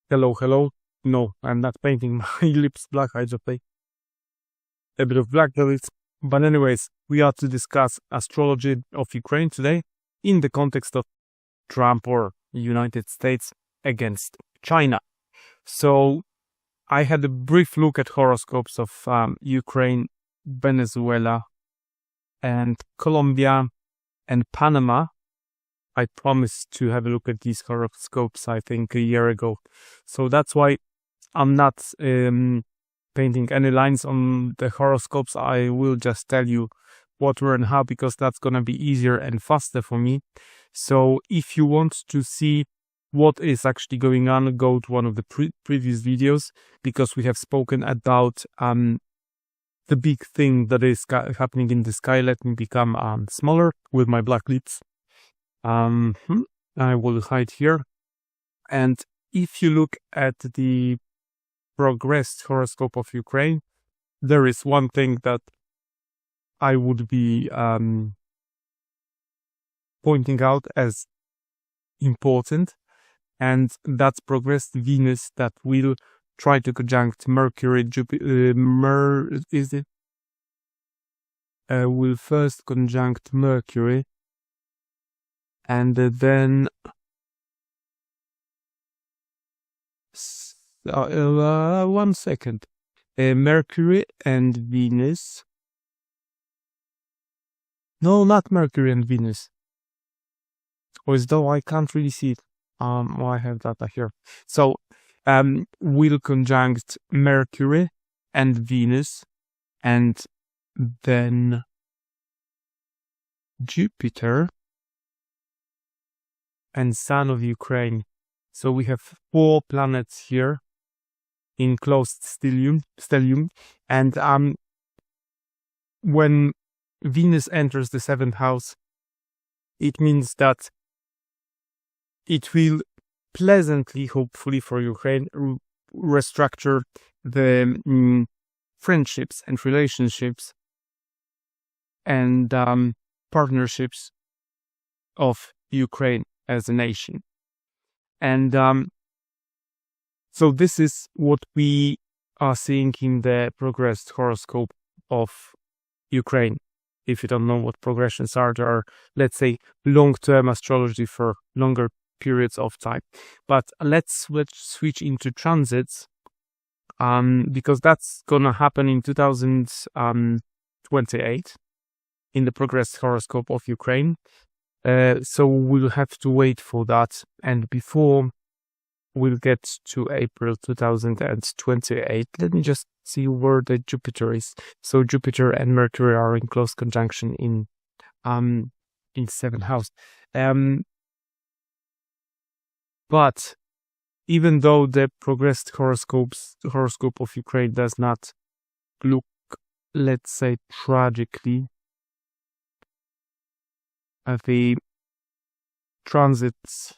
Hello, hello. No, I'm not painting my lips black. I just paint a bit of black lips. But anyways, we are to discuss astrology of Ukraine today in the context of Trump or United States against China. So I had a brief look at horoscopes of Ukraine, Venezuela, and Colombia and Panama. I promised to have a look at these horoscopes, I think, a year ago. So that's why I'm not painting any lines on the horoscopes. I will just tell you what, where, and how, because that's going to be easier and faster for me. So if you want to see what is actually going on, go to one of the previous videos, because we have spoken about the big thing that is happening in the sky. Let me become smaller with my black lips. I will hide here. And if you look at the progressed horoscope of Ukraine, there is one thing that I would be pointing out as important, and that's progressed Venus that will try to conjunct Mercury, Jupiter, will first conjunct Mercury, and then 1 second. Mercury and Venus. No, not Mercury and Venus. Or as though I can't really see it. I have data here. So, will conjunct Mercury and Venus, and then Jupiter and Sun of Ukraine. So we have 4 planets here in closed stellium, and when Venus enters the 7th house, it means that it will pleasantly, hopefully for Ukraine, restructure the friendships and relationships and partnerships of Ukraine as a nation. And so this is what we are seeing in the progressed horoscope of Ukraine. If you don't know what progressions are, there are, let's say, long-term astrology for longer periods of time. But let's switch into transits, because that's gonna happen in 2028 in the progressed horoscope of Ukraine. So we'll have to wait for that, and before we'll get to April 2028, let me just see where the Jupiter is. So Jupiter and Mercury are in close conjunction in 7th house. But even though the progressed horoscope of Ukraine does not look, let's say, tragically, the transits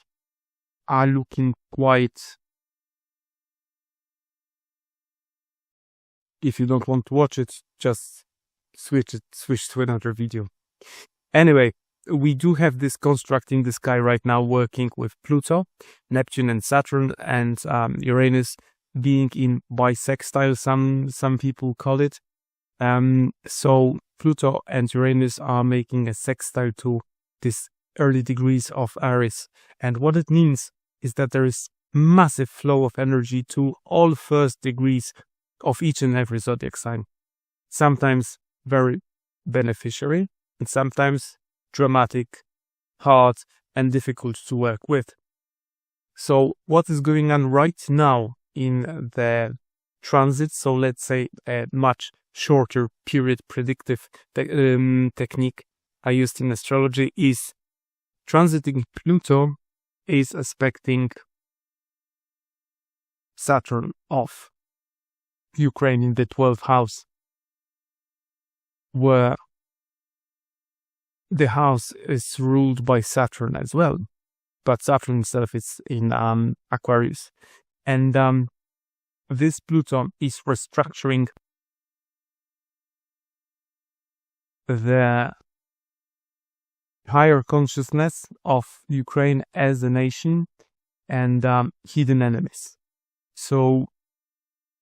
are looking quite... If you don't want to watch it, just switch to another video. Anyway, we do have this construct in the sky right now working with Pluto, Neptune and Saturn, and Uranus being in bisextile, some people call it. So Pluto and Uranus are making a sextile to this early degrees of Aries, and what it means is that there is massive flow of energy to all first degrees of each and every zodiac sign, sometimes very beneficiary and sometimes dramatic, hard, and difficult to work with. So what is going on right now in the transit, so let's say a much shorter period predictive technique I used in astrology, is transiting Pluto is aspecting Saturn of Ukraine in the 12th house, where the house is ruled by Saturn as well, but Saturn itself is in Aquarius, and this Pluto is restructuring the higher consciousness of Ukraine as a nation and hidden enemies. So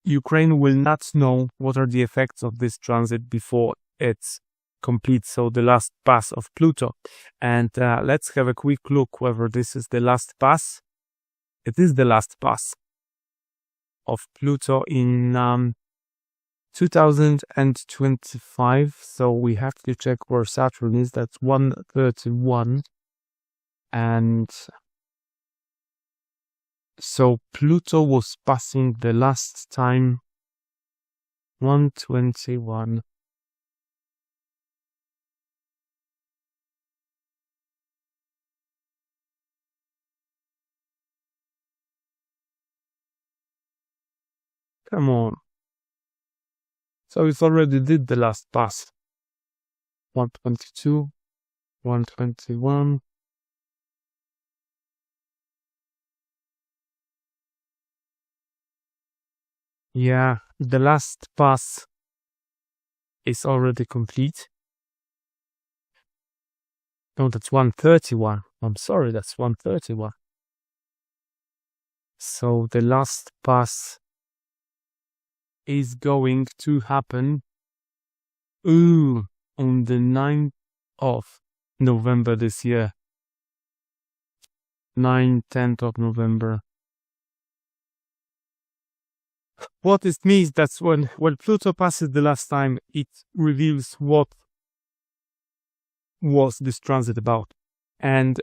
Ukraine will not know what are the effects of this transit before it's complete. So the last pass of Pluto. And let's have a quick look whether this is the last pass. It is the last pass of Pluto in 2025. So we have to check where Saturn is. That's 131. And so Pluto was passing the last time 121. Come on. So it already did the last pass. 122, 121. Yeah, the last pass is already complete. No, that's 131. I'm sorry, that's 131. So the last pass is going to happen on the 9th of November this year. 10th of November. What it means, that's when Pluto passes the last time, it reveals what was this transit about. And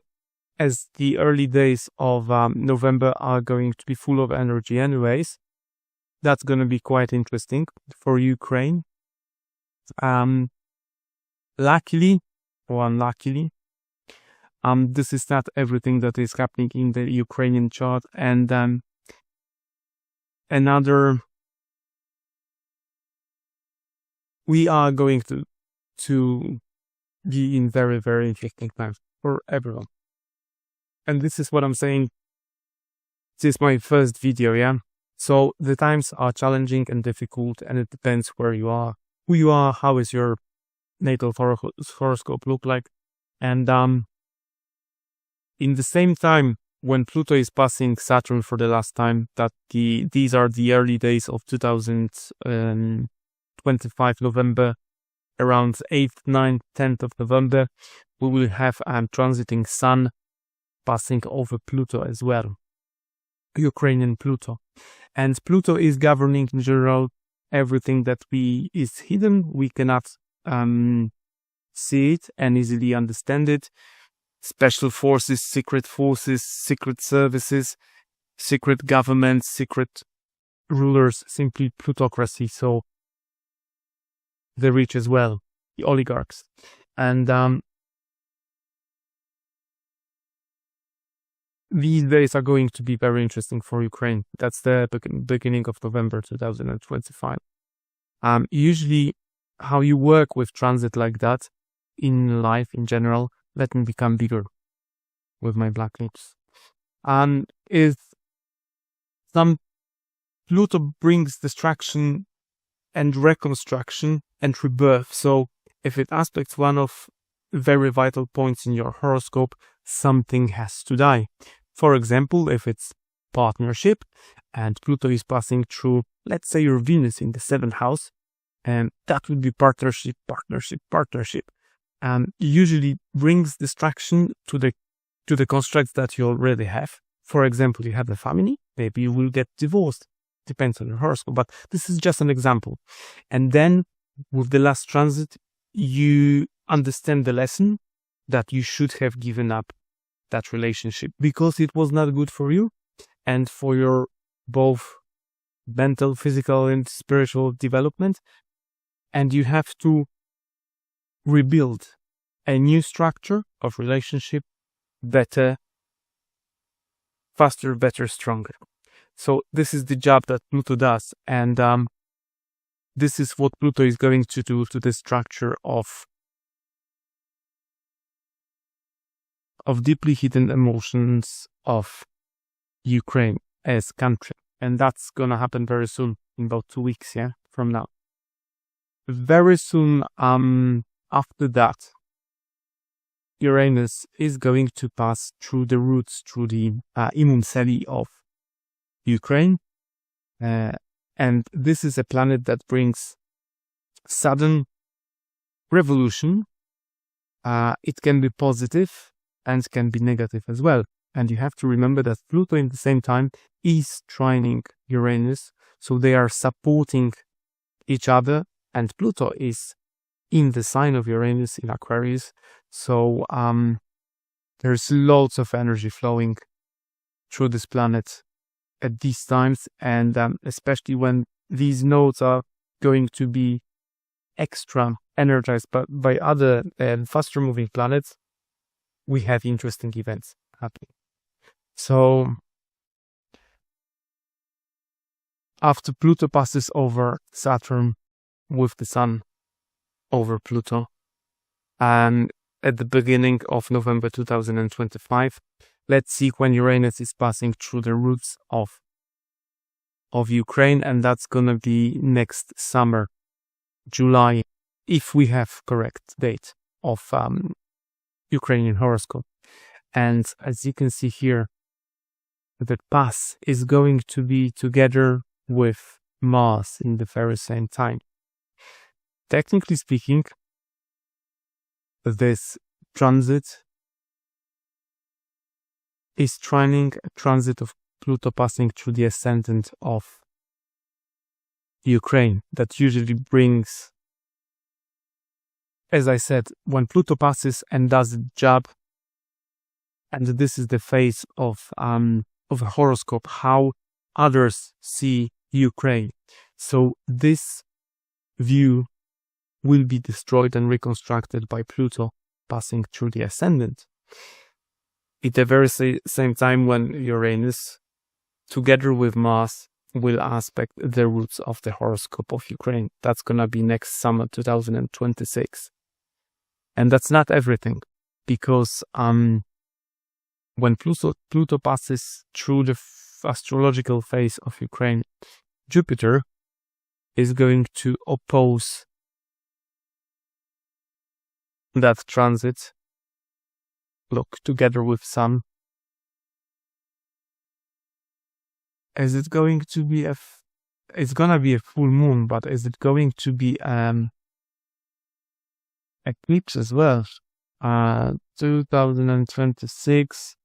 as the early days of November are going to be full of energy anyways, that's going to be quite interesting for Ukraine. Luckily or unluckily, this is not everything that is happening in the Ukrainian chart. And we are going to be in very, very interesting times for everyone. And this is what I'm saying. This is my first video, yeah? So the times are challenging and difficult, and it depends where you are, who you are, how is your natal horoscope look like. And in the same time, when Pluto is passing Saturn for the last time, these are the early days of 2025 November, around 8th, 9th, 10th of November, we will have transiting Sun passing over Pluto as well, Ukrainian Pluto. And Pluto is governing in general everything that is hidden. We cannot see it and easily understand it. Special forces, secret services, secret governments, secret rulers, simply plutocracy. So the rich as well, the oligarchs. And these days are going to be very interesting for Ukraine. That's the beginning of November 2025. Usually how you work with transit like that in life in general, let me become bigger with my black lips. Is some Pluto brings destruction and reconstruction and rebirth. So if it aspects one of very vital points in your horoscope, something has to die. For example, if it's partnership and Pluto is passing through, let's say, your Venus in the 7th house, and that would be partnership. Usually brings distraction to the constructs that you already have. For example, you have a family, maybe you will get divorced. Depends on your horoscope, but this is just an example. And then with the last transit, you understand the lesson that you should have given up that relationship because it was not good for you and for your both mental, physical, and spiritual development. And you have to rebuild a new structure of relationship, better, faster, better, stronger. So this is the job that Pluto does, and this is what Pluto is going to do to the structure of deeply hidden emotions of Ukraine as country. And that's gonna happen very soon, in about 2 weeks, from now. Very soon after that, Uranus is going to pass through the roots, through the immune cell of Ukraine, And this is a planet that brings sudden revolution. It can be positive and can be negative as well. And you have to remember that Pluto in the same time is trining Uranus. So they are supporting each other. And Pluto is in the sign of Uranus in Aquarius. So there's lots of energy flowing through this planet at these times. And especially when these nodes are going to be extra energized by other faster moving planets, we have interesting events happening. So after Pluto passes over Saturn with the Sun over Pluto, and at the beginning of November 2025, let's see when Uranus is passing through the roots of Ukraine, and that's gonna be next summer, July, if we have correct date of Ukrainian horoscope. And as you can see here, the pass is going to be together with Mars in the very same time. Technically speaking, this transit is trining a transit of Pluto passing through the ascendant of Ukraine. That usually brings, as I said, when Pluto passes and does the job, and this is the phase of a horoscope, how others see Ukraine. So this view will be destroyed and reconstructed by Pluto passing through the ascendant. At the very same time when Uranus, together with Mars, will aspect the roots of the horoscope of Ukraine. That's gonna be next summer, 2026. And that's not everything, because when Pluto passes through the astrological phase of Ukraine, Jupiter is going to oppose that transit. Look, together with Sun. Is it going to be it's gonna be a full moon, but is it going to be eclipse as well? 2026.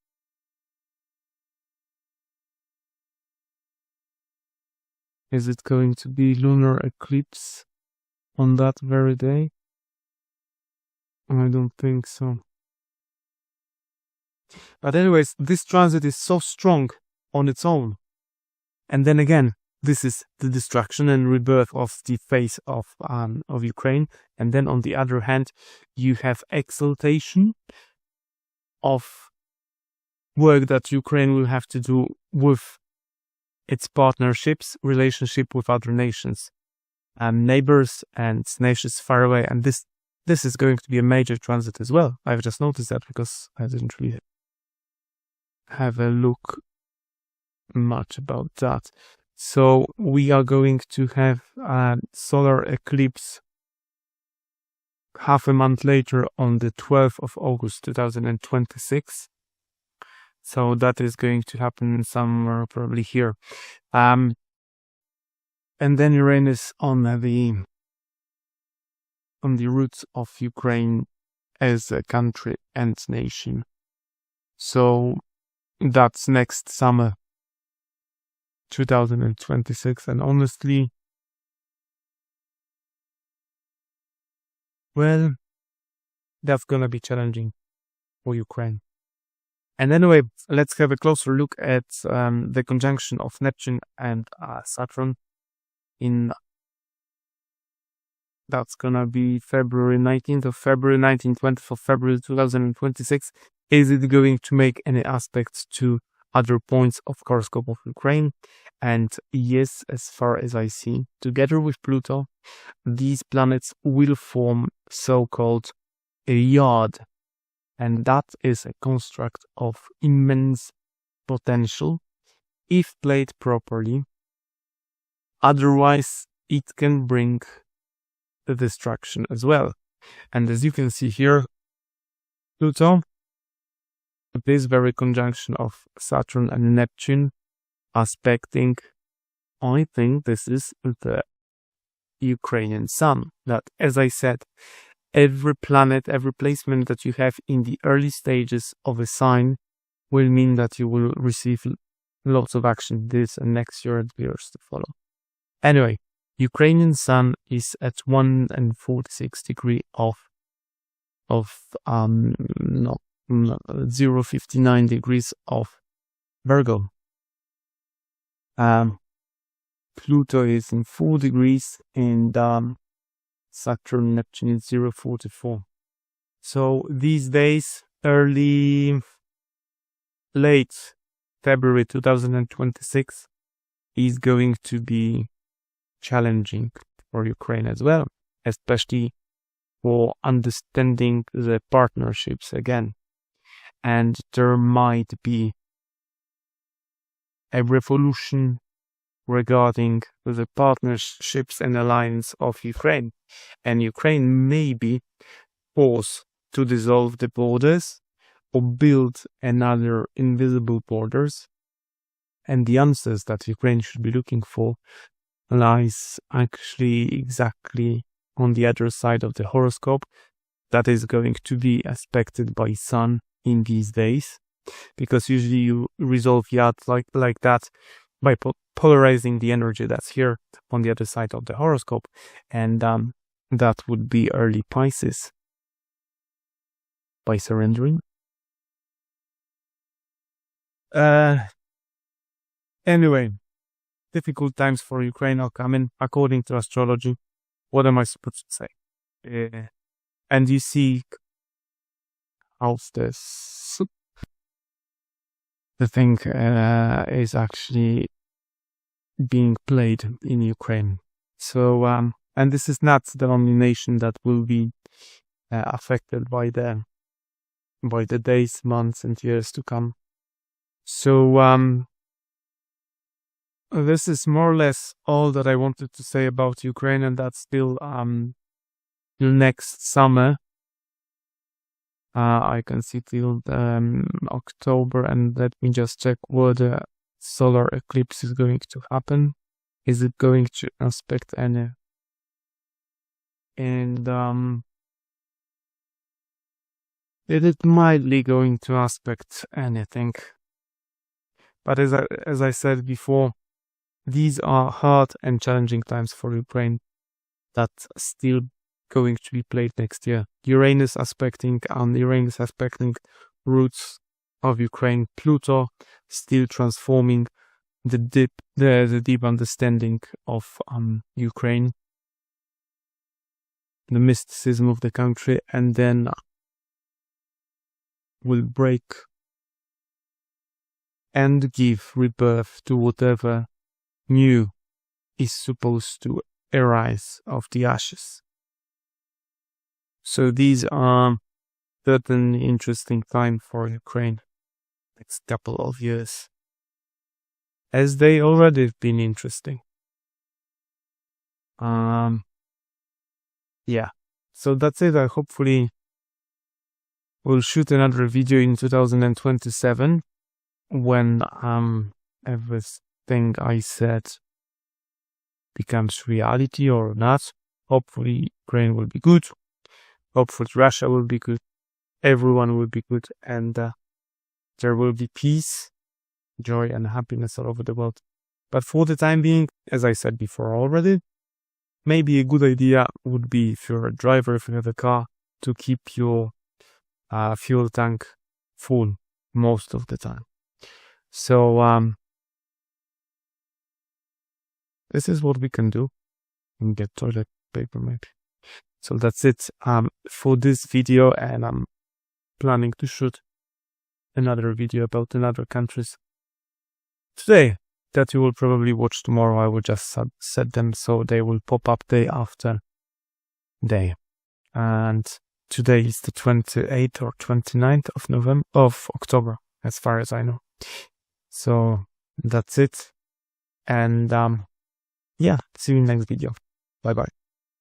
Is it going to be lunar eclipse on that very day? I don't think so. But anyways, this transit is so strong on its own. And then again, this is the destruction and rebirth of the face of Ukraine. And then on the other hand, you have exaltation of work that Ukraine will have to do with its partnerships, relationship with other nations, neighbors and nations far away. And this is going to be a major transit as well. I've just noticed that because I didn't really have a look much about that. So we are going to have a solar eclipse half a month later on the 12th of August 2026. So that is going to happen somewhere probably here. And then Uranus on the roots of Ukraine as a country and nation. So that's next summer, 2026. And honestly, well, that's gonna be challenging for Ukraine. And anyway, let's have a closer look at the conjunction of Neptune and Saturn that's gonna be February 19th of February, 20th of February 2026. Is it going to make any aspects to other points of Horoscope of Ukraine? And yes, as far as I see, together with Pluto, these planets will form so-called a yard. And that is a construct of immense potential if played properly. Otherwise, it can bring the destruction as well. And as you can see here, Pluto, this very conjunction of Saturn and Neptune aspecting I think this is the Ukrainian sun. That, as I said, every planet, every placement that you have in the early stages of a sign will mean that you will receive lots of action this and next year and the years to follow. Anyway, Ukrainian sun is at 146 degree of 059 degrees of Virgo. Pluto is in 4 degrees and Saturn, Neptune is 044. So these days, late February 2026 is going to be challenging for Ukraine as well, especially for understanding the partnerships again. And there might be a revolution regarding the partnerships and alliance of Ukraine. And Ukraine may be forced to dissolve the borders or build another invisible borders. And the answers that Ukraine should be looking for lies actually exactly on the other side of the horoscope that is going to be aspected by Sun in these days, because usually you resolve yachts like that by polarizing the energy that's here on the other side of the horoscope, and that would be early Pisces by surrendering. Anyway, difficult times for Ukraine are coming, according to astrology. What am I supposed to say? And you see how's this? The thing is actually being played in Ukraine. So, and this is not the only nation that will be affected by the days, months, and years to come. So, this is more or less all that I wanted to say about Ukraine, and that's still next summer. I can see till October, and let me just check where the solar eclipse is going to happen. Is it going to aspect any? And it is mildly going to aspect anything. But as I said before, these are hard and challenging times for Ukraine that's still going to be played next year. Uranus aspecting roots of Ukraine. Pluto still transforming the deep understanding of Ukraine, the mysticism of the country, and then will break and give rebirth to whatever new is supposed to arise of the ashes. So these are certainly interesting time for Ukraine next couple of years, as they already have been interesting. Yeah, so that's it. I hopefully will shoot another video in 2027 when everything I said becomes reality or not. Hopefully Ukraine will be good. Hopefully Russia will be good. Everyone will be good, and there will be peace, joy, and happiness all over the world. But for the time being, as I said before already, maybe a good idea would be, if you're a driver, if you have a car, to keep your fuel tank full most of the time. So this is what we can do, and get toilet paper maybe. So that's it for this video, and I'm planning to shoot another video about another countries today that you will probably watch tomorrow. I will just set them so they will pop up day after day. And today is the 28th or 29th of October, as far as I know. So that's it. And yeah, see you in the next video. Bye bye.